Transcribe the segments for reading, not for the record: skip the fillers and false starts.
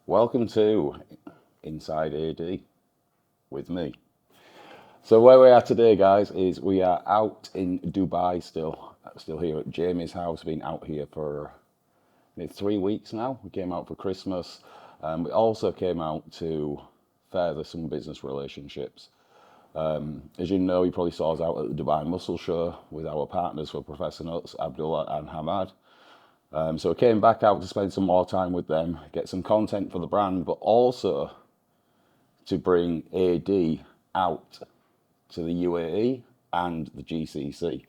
Welcome to Inside AD with me. So where we are today, guys, is we are out in Dubai still here at Jamie's house. Been out here for maybe 3 weeks now. We came out for Christmas. We also came out to further some business relationships. As you know, you probably saw us out at the Dubai Muscle Show with our partners for Professor Nuts, Abdullah and Hamad. So I came back out to spend some more time with them, get some content for the brand, but also to bring AD out to the UAE and the GCC.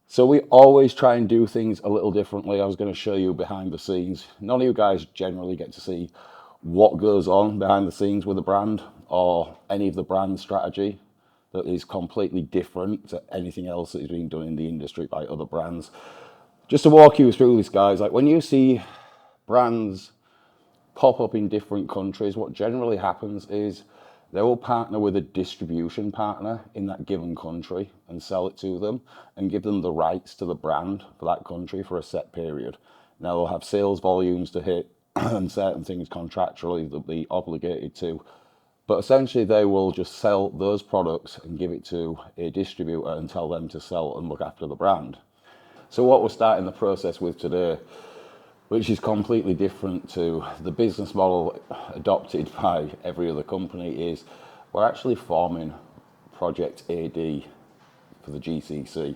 So we always try and do things a little differently. I was going to show you behind the scenes. None of you guys generally get to see what goes on behind the scenes with the brand or any of the brand strategy that is completely different to anything else that is being done in the industry by other brands. Just to walk you through this, guys, like when you see brands pop up in different countries, what generally happens is they will partner with a distribution partner in that given country and sell it to them and give them the rights to the brand for that country for a set period. Now they'll have sales volumes to hit and certain things contractually they'll be obligated to. But essentially they will just sell those products and give it to a distributor and tell them to sell and look after the brand. So what we're starting the process with today, which is completely different to the business model adopted by every other company, is we're actually forming projectAD for the GCC.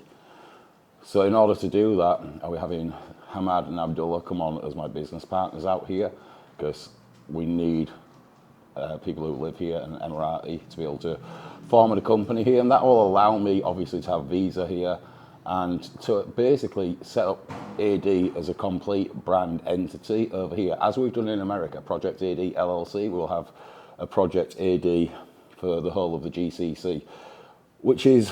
So in order to do that, we're having Hamad and Abdullah come on as my business partners out here because we need people who live here and Emirati to be able to form a company here, and that will allow me obviously to have visa here and to basically set up AD as a complete brand entity over here, as we've done in America. projectAD LLC, we'll have a projectAD for the whole of the GCC, which is,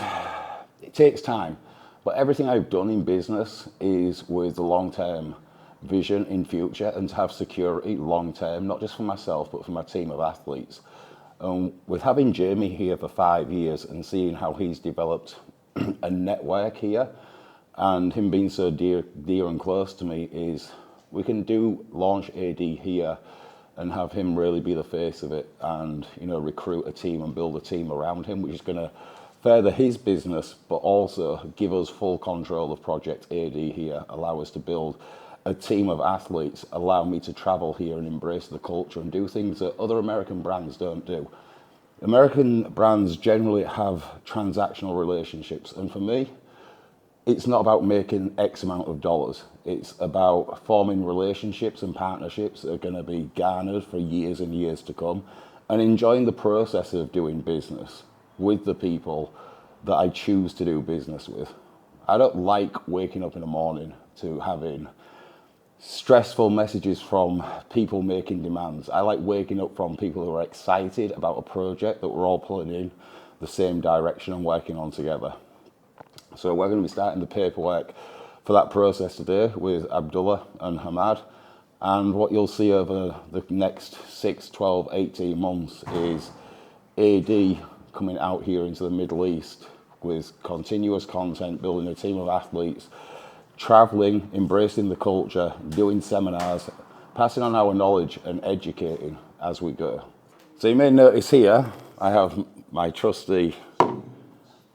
it takes time, but everything I've done in business is with the long-term vision in future and to have security long-term, not just for myself, but for my team of athletes. With having Jamie here for 5 years and seeing how he's developed a network here and him being so dear and close to me, is we can launch AD here and have him really be the face of it and, you know, recruit a team and build a team around him, which is going to further his business, but also give us full control of projectAD here, allow us to build a team of athletes, allow me to travel here and embrace the culture and do things that other American brands don't do. American brands generally have transactional relationships, and for me, it's not about making X amount of dollars. It's about forming relationships and partnerships that are going to be garnered for years and years to come, and enjoying the process of doing business with the people that I choose to do business with. I don't like waking up in the morning to having stressful messages from people making demands. I like waking up from people who are excited about a project that we're all pulling in the same direction and working on together. So we're going to be starting the paperwork for that process today with Abdullah and Hamad. And what you'll see over the next 6, 12, 18 months is AD coming out here into the Middle East with continuous content, building a team of athletes, traveling, embracing the culture, doing seminars, passing on our knowledge and educating as we go. So you may notice here, I have my trusty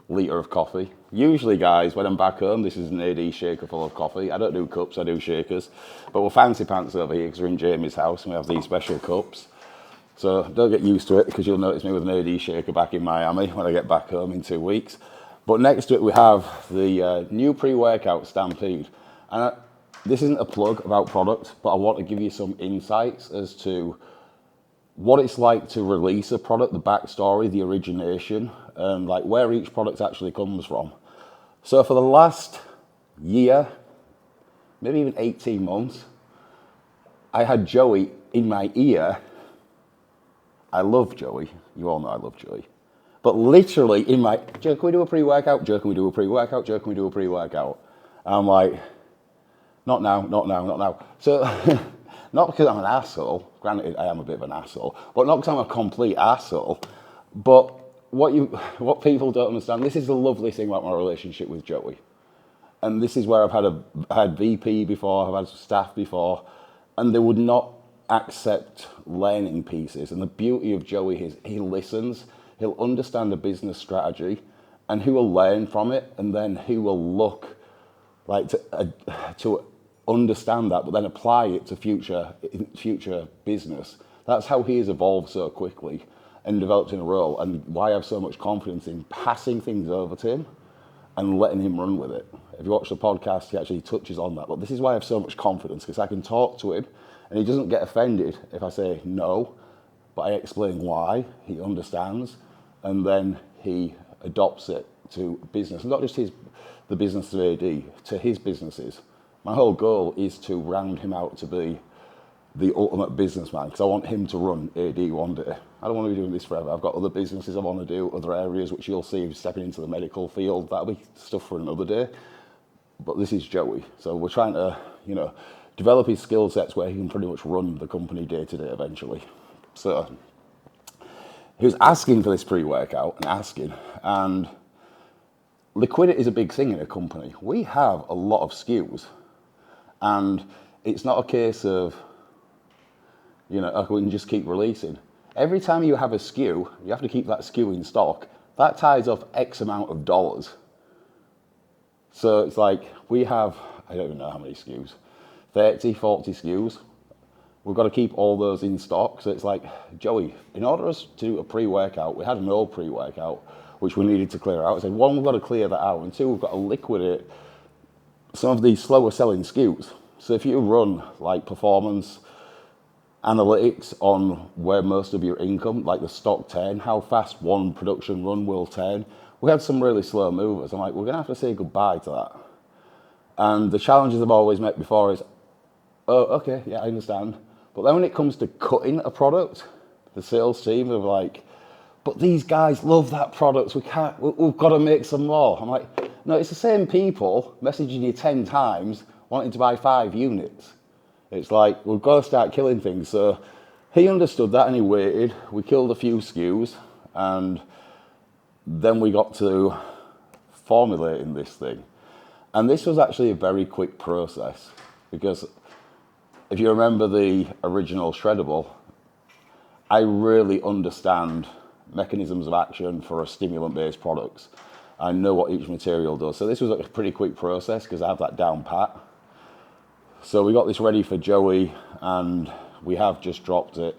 litre of coffee. Usually, guys, when I'm back home, this is an AD shaker full of coffee. I don't do cups, I do shakers. But we're fancy pants over here because we're in Jamie's house and we have these special cups. So don't get used to it because you'll notice me with an AD shaker back in Miami when I get back home in 2 weeks. But next to it, we have the new pre-workout Stampede. And this isn't a plug about product, but I want to give you some insights as to what it's like to release a product, the backstory, the origination, and like where each product actually comes from. So for the last year, maybe even 18 months, I had Joey in my ear. I love Joey. You all know I love Joey. But literally in my, Joe, can we do a pre-workout? Joe, can we do a pre-workout? Joe, can we do a pre-workout? I'm like, not now, not now, not now. So, not because I'm an asshole, granted I am a bit of an asshole, but not because I'm a complete asshole, but what people don't understand, this is the lovely thing about my relationship with Joey. And this is where I've had VP before, I've had staff before, and they would not accept learning pieces. And the beauty of Joey is he listens, he'll understand the business strategy, and he will learn from it, and then he will look like to understand that, but then apply it to future business. That's how he has evolved so quickly and developed in a role, and why I have so much confidence in passing things over to him and letting him run with it. If you watch the podcast, he actually touches on that. But this is why I have so much confidence, because I can talk to him and he doesn't get offended if I say no, but I explain why, he understands, and then he adopts it to business. Not just the business of AD, to his businesses. My whole goal is to round him out to be the ultimate businessman, because I want him to run AD one day. I don't want to be doing this forever. I've got other businesses I want to do, other areas, which you'll see stepping into the medical field. That'll be stuff for another day. But this is Joey. So we're trying to, develop his skill sets where he can pretty much run the company day to day eventually. So he was asking for this pre-workout and liquidity is a big thing in a company. We have a lot of SKUs, and it's not a case of, we can just keep releasing. Every time you have a SKU, you have to keep that SKU in stock. That ties up X amount of dollars. So it's like we have, I don't even know how many SKUs, 30, 40 SKUs. We've got to keep all those in stock. So it's like, Joey, in order for us to do a pre-workout, we had an old pre-workout, which we needed to clear out. I said, one, we've got to clear that out, and two, we've got to liquidate some of these slower selling SKUs. So if you run like performance analytics on where most of your income, like the stock turn, how fast one production run will turn, we had some really slow movers. I'm like, we're going to have to say goodbye to that. And the challenges I've always met before is, oh, okay, yeah, I understand. But then when it comes to cutting a product, the sales team are like, but these guys love that product, we've got to make some more. I'm like, no, it's the same people messaging you 10 times wanting to buy 5 units. It's like, we've got to start killing things. So he understood that and he waited. We killed a few SKUs, and then we got to formulating this thing. And this was actually a very quick process, because if you remember the original Shreddable, I really understand mechanisms of action for a stimulant-based products. I know what each material does. So this was a pretty quick process because I have that down pat. So we got this ready for Joey, and we have just dropped it.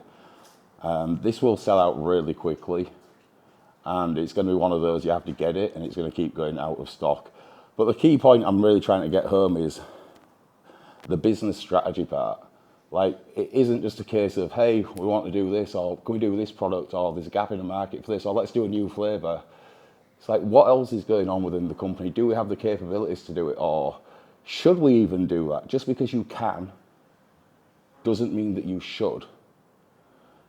This will sell out really quickly, and it's going to be one of those you have to get it, and it's going to keep going out of stock. But the key point I'm really trying to get home is the business strategy part. Like, it isn't just a case of, hey, we want to do this, or can we do this product, or there's a gap in the market for this, or let's do a new flavor. It's like, what else is going on within the company? Do we have the capabilities to do it, or should we even do that? Just because you can doesn't mean that you should.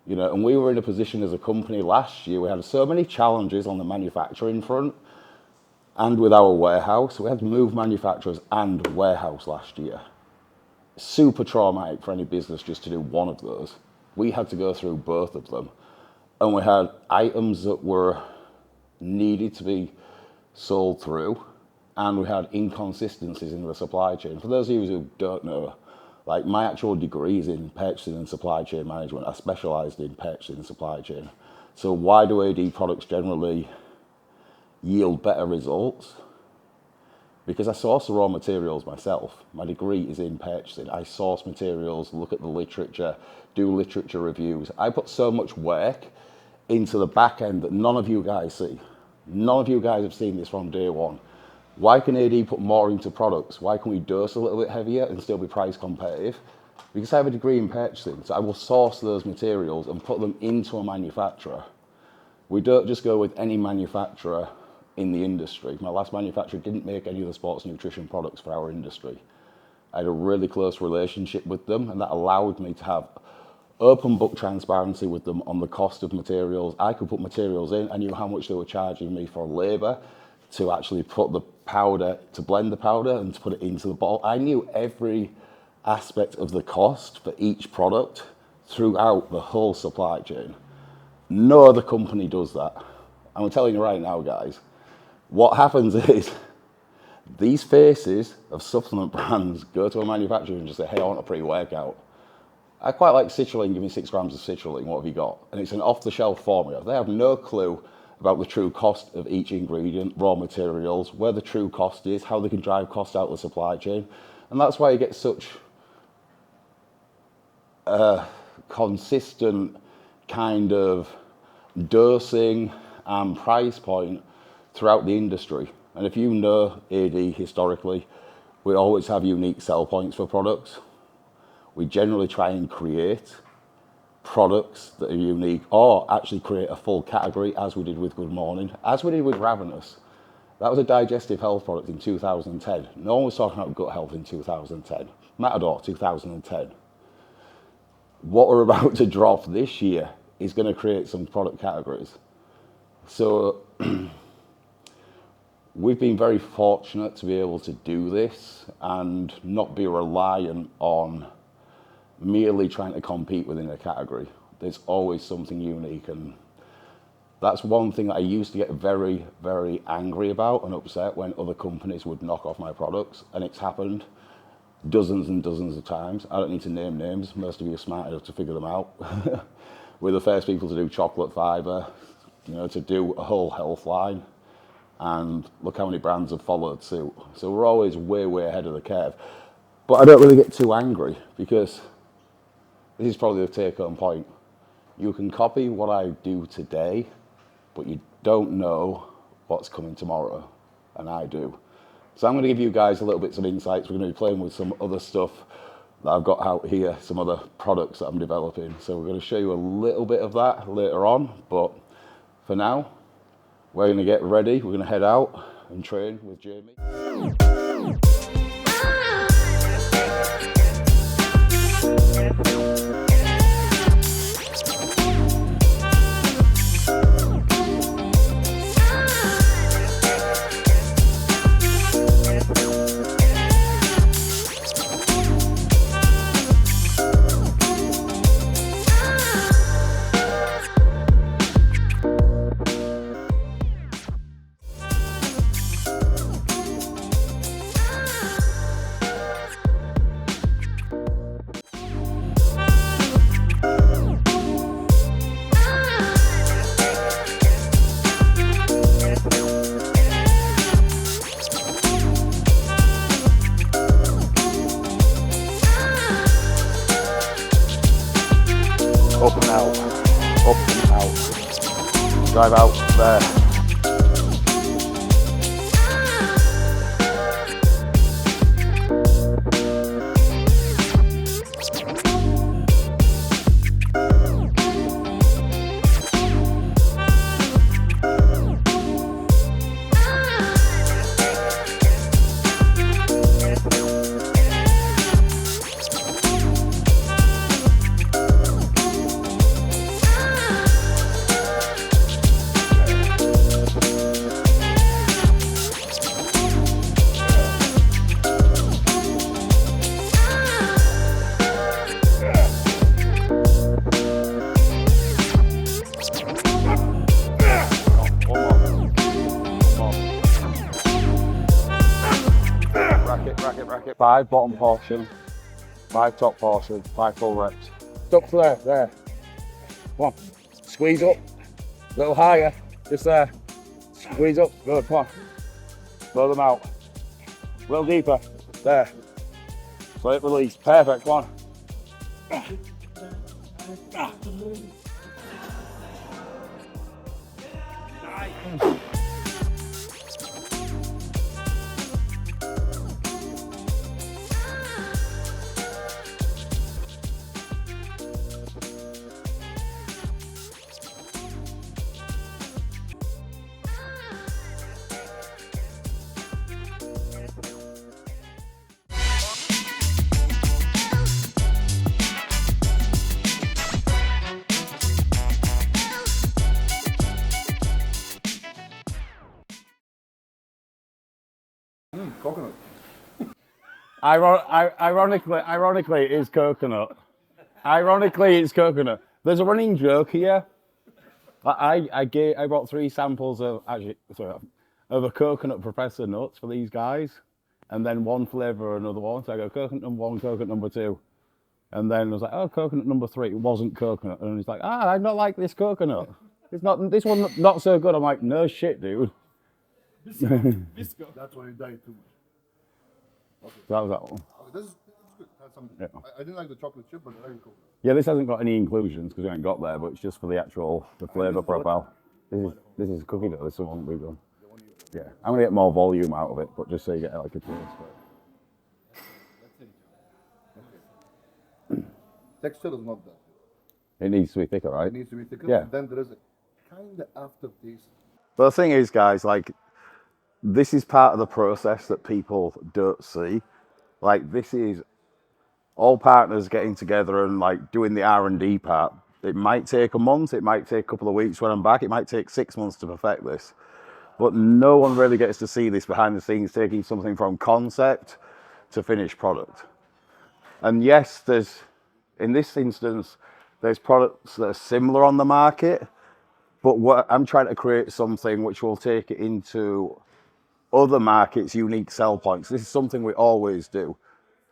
And we were in a position as a company last year, we had so many challenges on the manufacturing front and with our warehouse. We had to move manufacturers and warehouse last year. Super traumatic for any business just to do one of those. We had to go through both of them. And we had items that were needed to be sold through, and we had inconsistencies in the supply chain. For those of you who don't know, like, my actual degree is in purchasing and supply chain management. I specialised in purchasing and supply chain. So why do AD products generally yield better results? Because I source the raw materials myself. My degree is in purchasing. I source materials, look at the literature, do literature reviews. I put so much work into the back end that none of you guys see. None of you guys have seen this from day one. Why can AD put more into products? Why can we dose a little bit heavier and still be price competitive? Because I have a degree in purchasing, so I will source those materials and put them into a manufacturer. We don't just go with any manufacturer in the industry. My last manufacturer didn't make any of the sports nutrition products for our industry. I had a really close relationship with them, and that allowed me to have open book transparency with them on the cost of materials. I could put materials in. I knew how much they were charging me for labor to actually put the powder, to blend the powder and to put it into the bottle. I knew every aspect of the cost for each product throughout the whole supply chain. No other company does that. And I'm telling you right now, guys, what happens is these faces of supplement brands go to a manufacturer and just say, hey, I want a pre-workout. I quite like citrulline, give me 6 grams of citrulline, what have you got? And it's an off-the-shelf formula. They have no clue about the true cost of each ingredient, raw materials, where the true cost is, how they can drive costs out of the supply chain. And that's why you get such a consistent kind of dosing and price point throughout the industry. And if you know AD historically, we always have unique sell points for products. We generally try and create products that are unique, or actually create a full category, as we did with Good Morning, as we did with Ravenous. That was a digestive health product in 2010. No one was talking about gut health in 2010. Matador, 2010. What we're about to drop this year is going to create some product categories. So we've been very fortunate to be able to do this and not be reliant on merely trying to compete within a category. There's always something unique, and that's one thing that I used to get very, very angry about and upset when other companies would knock off my products, and it's happened dozens and dozens of times. I don't need to name names, most of you are smart enough to figure them out. We're the first people to do chocolate fibre, to do a whole health line, and look how many brands have followed suit. So we're always way, way ahead of the curve. But I don't really get too angry, because this is probably the take-home point. You can copy what I do today, but you don't know what's coming tomorrow, and I do. So I'm going to give you guys a little bit of insights. We're going to be playing with some other stuff that I've got out here, some other products that I'm developing. So we're going to show you a little bit of that later on, but for now, we're going to get ready. We're going to head out and train with Jamie. Up and out, up and out. Drive out there. Racket. 5 bottom portion, 5 top portion, 5 full reps. Up to there. Come on. Squeeze up. A little higher. Just there. Squeeze up. Good. Come on. Blow them out. A little deeper. There. Slip release. Perfect. Come on. Nice. Coconut. Ironically, it is coconut. Ironically, it's coconut. There's a running joke here. I brought 3 samples of a coconut Professor nuts for these guys, and then 1 flavour or another one. So I go coconut number 1, coconut number 2. And then I was like, oh, coconut number 3. It wasn't coconut. And he's like, I don't like this coconut. It's not, this one not so good. I'm like, no shit, dude. Visco. That's why you died too much. Okay. So that was that one. Okay, this is good. That's some, Yeah. I didn't like the chocolate chip, but I like the coconut. Yeah, this hasn't got any inclusions because we haven't got there, but it's just for the actual flavour profile. This is cookie dough. This is the one we've done. Yeah, I'm gonna get more volume out of it, but just so you get like a taste. Texture is not that good. It needs to be thicker, right? It needs to be thicker. Yeah. And then there is a kind of aftertaste. But the thing is, guys, like, this is part of the process that people don't see. Like, this is all partners getting together and like doing the R&D part. It might take a month, it might take a couple of weeks when I'm back, it might take 6 months to perfect this. But no one really gets to see this behind the scenes, taking something from concept to finished product. And yes, in this instance, there's products that are similar on the market, but what I'm trying to create something which will take it into other markets' unique sell points. This is something we always do.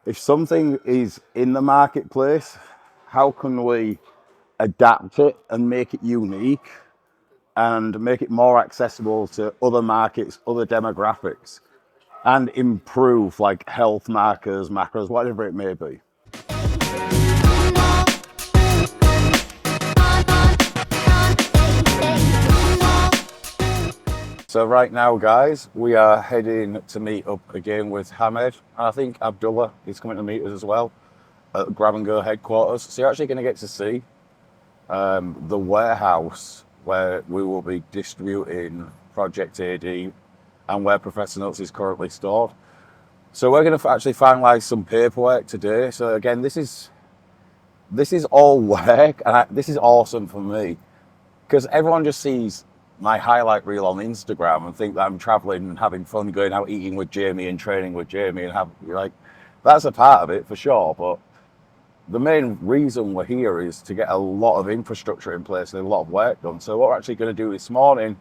If something is in the marketplace, how can we adapt it and make it unique and make it more accessible to other markets, other demographics, and improve like health markers, macros, whatever it may be. So right now, guys, we are heading to meet up again with Hamed. I think Abdullah is coming to meet us as well at Grab and Go headquarters. So you're actually going to get to see the warehouse where we will be distributing projectAD and where Professor Nuts is currently stored. So we're going to actually finalise some paperwork today. So again, this is all work, and this is awesome for me because everyone just sees my highlight reel on Instagram and think that I'm traveling and having fun, going out eating with Jamie and training with Jamie, and that's a part of it for sure. But the main reason we're here is to get a lot of infrastructure in place and a lot of work done. So what we're actually going to do this morning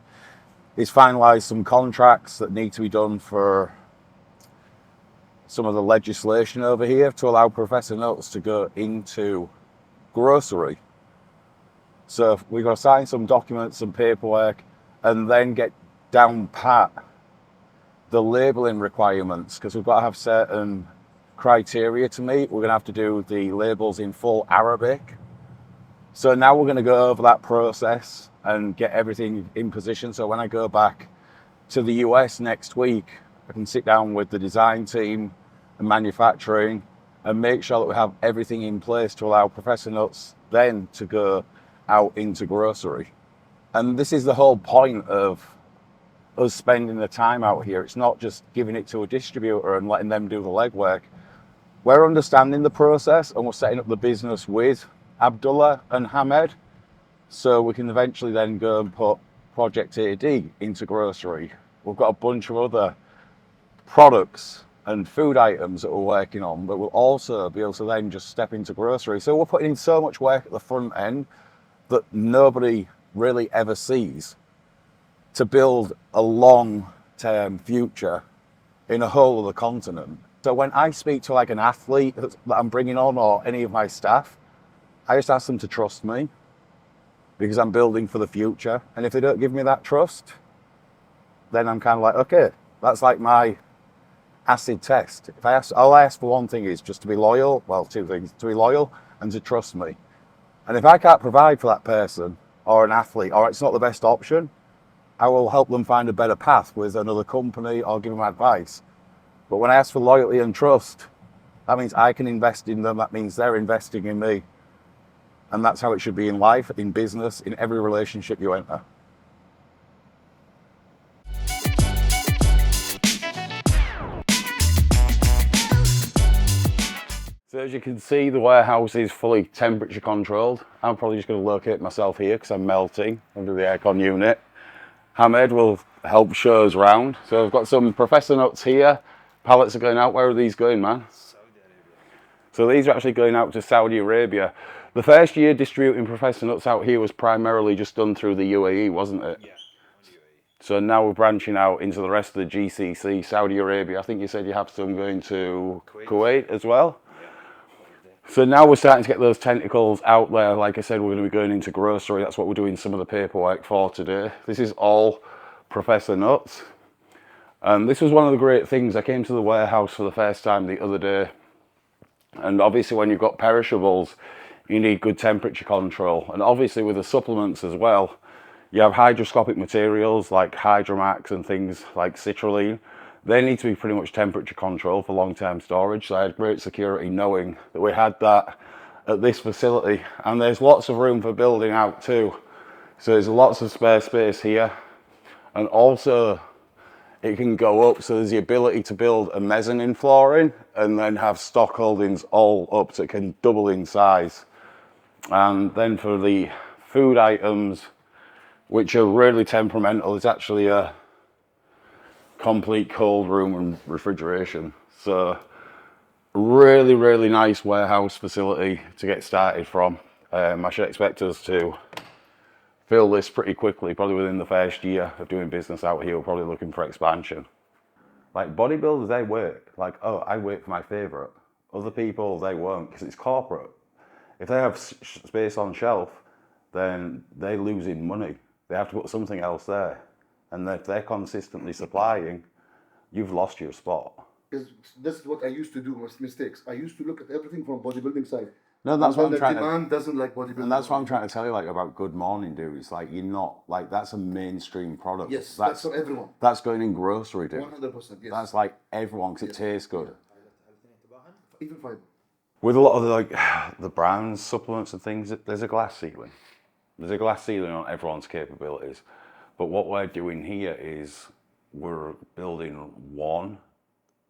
is finalise some contracts that need to be done for some of the legislation over here to allow Professor Nuts to go into grocery. So we've got to sign some documents, some paperwork, and then get down pat the labelling requirements, because we've got to have certain criteria to meet. We're going to have to do the labels in full Arabic. So now we're going to go over that process and get everything in position. So when I go back to the US next week, I can sit down with the design team and manufacturing and make sure that we have everything in place to allow Professor Nuts then to go out into grocery. And this is the whole point of us spending the time out here. It's not just giving it to a distributor and letting them do the legwork. We're understanding the process and we're setting up the business with Abdullah and Hamed, so we can eventually then go and put projectAD into grocery. We've got a bunch of other products and food items that we're working on, but we'll also be able to then just step into grocery. So we're putting in so much work at the front end that nobody really ever sees to build a long-term future in a whole other continent. So when I speak to like an athlete that I'm bringing on or any of my staff, I just ask them to trust me because I'm building for the future. And if they don't give me that trust, then I'm kind of like, okay, that's like my acid test. All I ask for one thing is just to be loyal. Well, two things: to be loyal and to trust me. And if I can't provide for that person or an athlete, or it's not the best option, I will help them find a better path with another company or give them advice. But when I ask for loyalty and trust, that means I can invest in them. That means they're investing in me. And that's how it should be in life, in business, in every relationship you enter. So as you can see, the warehouse is fully temperature controlled. I'm probably just going to locate myself here because I'm melting under the aircon unit. Hamed will help show us around. So I've got some Professor Nuts here. Pallets are going out. Where are these going, man? Saudi Arabia. So these are actually going out to Saudi Arabia. The first year distributing Professor Nuts out here was primarily just done through the UAE, wasn't it? Yeah, UAE. So now we're branching out into the rest of the GCC, Saudi Arabia. I think you said you have some going to Kuwait as well. So now we're starting to get those tentacles out there. Like I said, we're going to be going into grocery. That's what we're doing some of the paperwork for today. This is all Professor Nuts. And this was one of the great things. I came to the warehouse for the first time the other day. And obviously when you've got perishables, you need good temperature control. And obviously with the supplements as well, you have hydroscopic materials like Hydromax and things like citrulline. They need to be pretty much temperature controlled for long-term storage. So I had great security knowing that we had that at this facility. And there's lots of room for building out too. So there's lots of spare space here. And also it can go up, so there's the ability to build a mezzanine flooring and then have stock holdings all up, so it can double in size. And then for the food items, which are really temperamental, it's actually a complete cold room and refrigeration. So really, really nice warehouse facility to get started from. I should expect us to fill this pretty quickly, probably within the first year of doing business out here. We're probably looking for expansion. Like bodybuilders, they wait. Like, oh, I wait for my favorite. Other people, they won't, because it's corporate. If they have space on shelf, then they're losing money. They have to put something else there. And if they're consistently supplying, you've lost your spot. Because this is what I used to do, mistakes. I used to look at everything from bodybuilding side. No, that's what I'm trying to. Demand doesn't like bodybuilding. And that's what I'm trying to tell you, like about Good Morning, dude. It's like you're not like that's a mainstream product. Yes, that's for everyone. That's going in grocery, dude. 100%. Yes. That's like everyone because it tastes good. Even fiber. With a lot of the brands, supplements, and things, there's a glass ceiling. There's a glass ceiling on everyone's capabilities. But what we're doing here is we're building one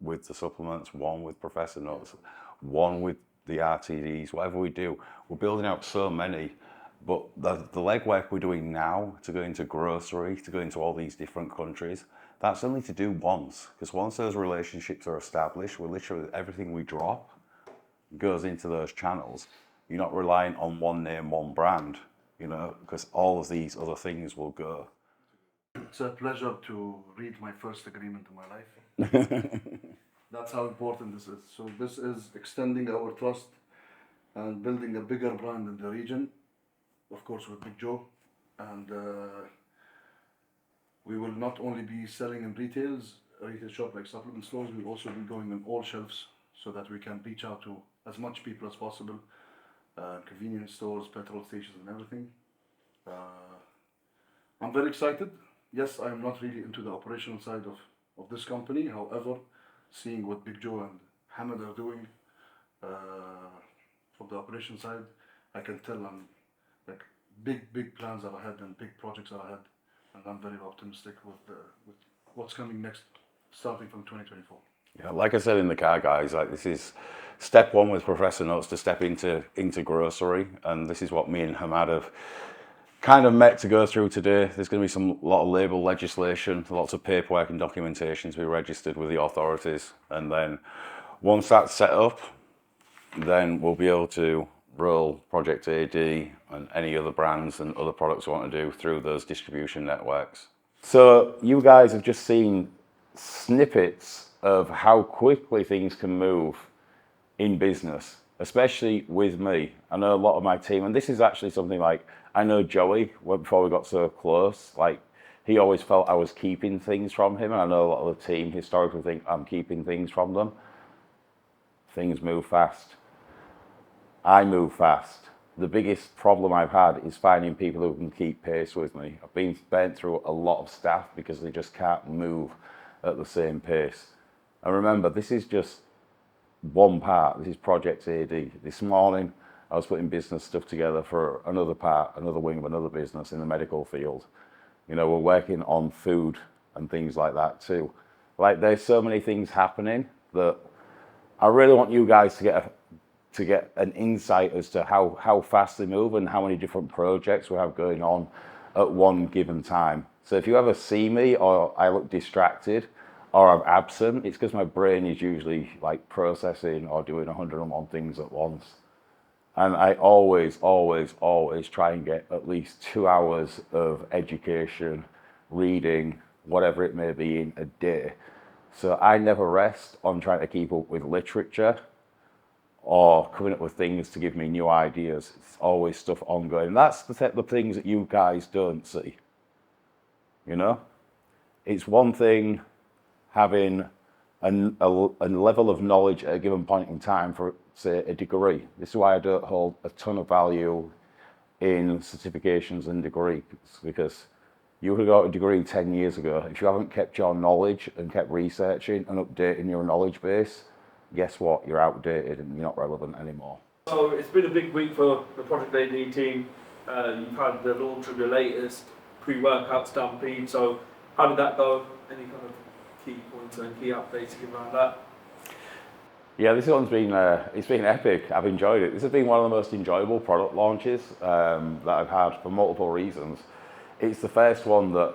with the supplements, one with Professor Nuts, one with the RTDs, whatever we do. We're building out so many, but the legwork we're doing now to go into grocery, to go into all these different countries, that's only to do once. Because once those relationships are established, we're literally, everything we drop goes into those channels. You're not relying on one name, one brand, you know, because all of these other things will go. It's a pleasure to read my first agreement in my life. That's how important this is. So this is extending our trust and building a bigger brand in the region, of course with Big Joe. And we will not only be selling in retail shop like supplement stores, we'll also be going on all shelves so that we can reach out to as much people as possible, convenience stores, petrol stations and everything. I'm very excited. Yes, I'm not really into the operational side of this company. However, seeing what Big Joe and Hamad are doing from the operation side, I can tell I'm like big plans are ahead and big projects are ahead, and I'm very optimistic with what's coming next, starting from 2024. Yeah, like I said in the car, guys, like this is step one with Professor Nuts to step into grocery, and this is what me and Hamad have kind of met to go through today. There's going to be a lot of label legislation, lots of paperwork and documentation to be registered with the authorities, and then once that's set up, then we'll be able to roll projectAD and any other brands and other products we want to do through those distribution networks. So you guys have just seen snippets of how quickly things can move in business, especially with me. I know a lot of my team, and this is actually something like, I know Joey, before we got so close, like he always felt I was keeping things from him, and I know a lot of the team historically think I'm keeping things from them. Things move fast. I move fast. The biggest problem I've had is finding people who can keep pace with me. I've been burnt through a lot of staff because they just can't move at the same pace. And remember, this is just one part. This is projectAD. This morning, I was putting business stuff together for another part, another wing of another business in the medical field. You know, we're working on food and things like that too. Like, there's so many things happening that I really want you guys to get an insight as to how fast they move and how many different projects we have going on at one given time. So if you ever see me or I look distracted or I'm absent, it's because my brain is usually like processing or doing 101 things at once. And I always try and get at least 2 hours of education, reading, whatever it may be in a day. So I never rest on trying to keep up with literature or coming up with things to give me new ideas. It's always stuff ongoing. That's the type of things that you guys don't see. You know, it's one thing having a level of knowledge at a given point in time for, say, a degree. This is why I don't hold a ton of value in certifications and degrees, because you would have got a degree 10 years ago. If you haven't kept your knowledge and kept researching and updating your knowledge base, guess what? You're outdated and you're not relevant anymore. So it's been a big week for the projectAD team. You've had the launch of your latest pre-workout Stampede. So how did that go? Any kind of key points and key updates to give around that? Yeah, this one's been it's been epic. I've enjoyed it. This has been one of the most enjoyable product launches that I've had for multiple reasons. It's the first one that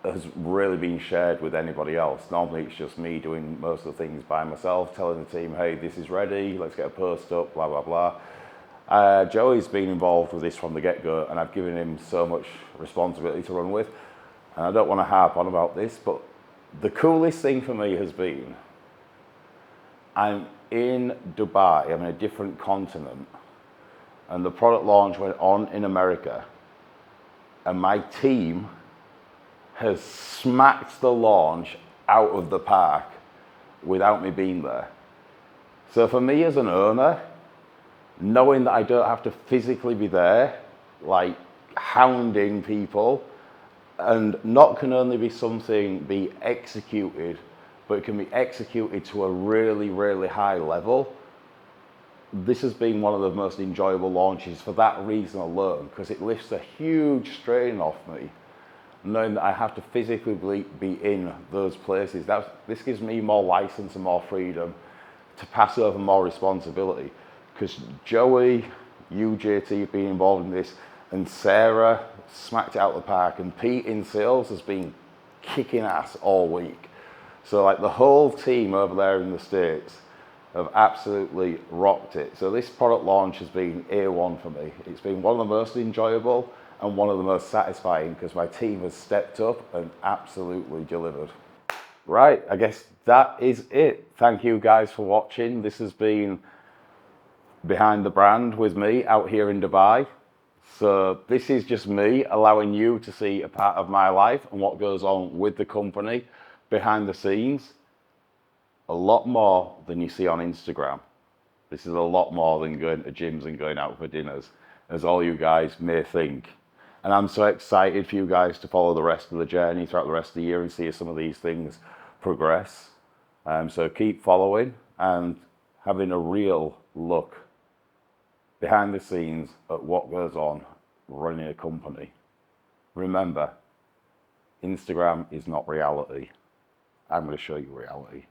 has really been shared with anybody else. Normally it's just me doing most of the things by myself, telling the team, hey, this is ready, let's get a post up, blah, blah, blah. Joey's been involved with this from the get-go, and I've given him so much responsibility to run with. And I don't want to harp on about this, but the coolest thing for me has been, I'm in Dubai, I'm in a different continent, and the product launch went on in America, and my team has smacked the launch out of the park without me being there. So for me as an owner, knowing that I don't have to physically be there, like hounding people, and not can only be something be executed, but it can be executed to a really, really high level. This has been one of the most enjoyable launches for that reason alone, because it lifts a huge strain off me, knowing that I have to physically be in those places. This gives me more license and more freedom to pass over more responsibility. Because Joey, you, JT, have been involved in this, and Sarah smacked it out of the park, and Pete in sales has been kicking ass all week. So like the whole team over there in the States have absolutely rocked it. So this product launch has been A1 for me. It's been one of the most enjoyable and one of the most satisfying, because my team has stepped up and absolutely delivered. Right, I guess that is it. Thank you guys for watching. This has been Behind the Brand with me out here in Dubai. So this is just me allowing you to see a part of my life and what goes on with the company behind the scenes. A lot more than you see on Instagram. This is a lot more than going to gyms and going out for dinners, as all you guys may think. And I'm so excited for you guys to follow the rest of the journey throughout the rest of the year and see some of these things progress. So keep following and having a real look behind the scenes at what goes on running a company. Remember, Instagram is not reality. I'm going to show you reality.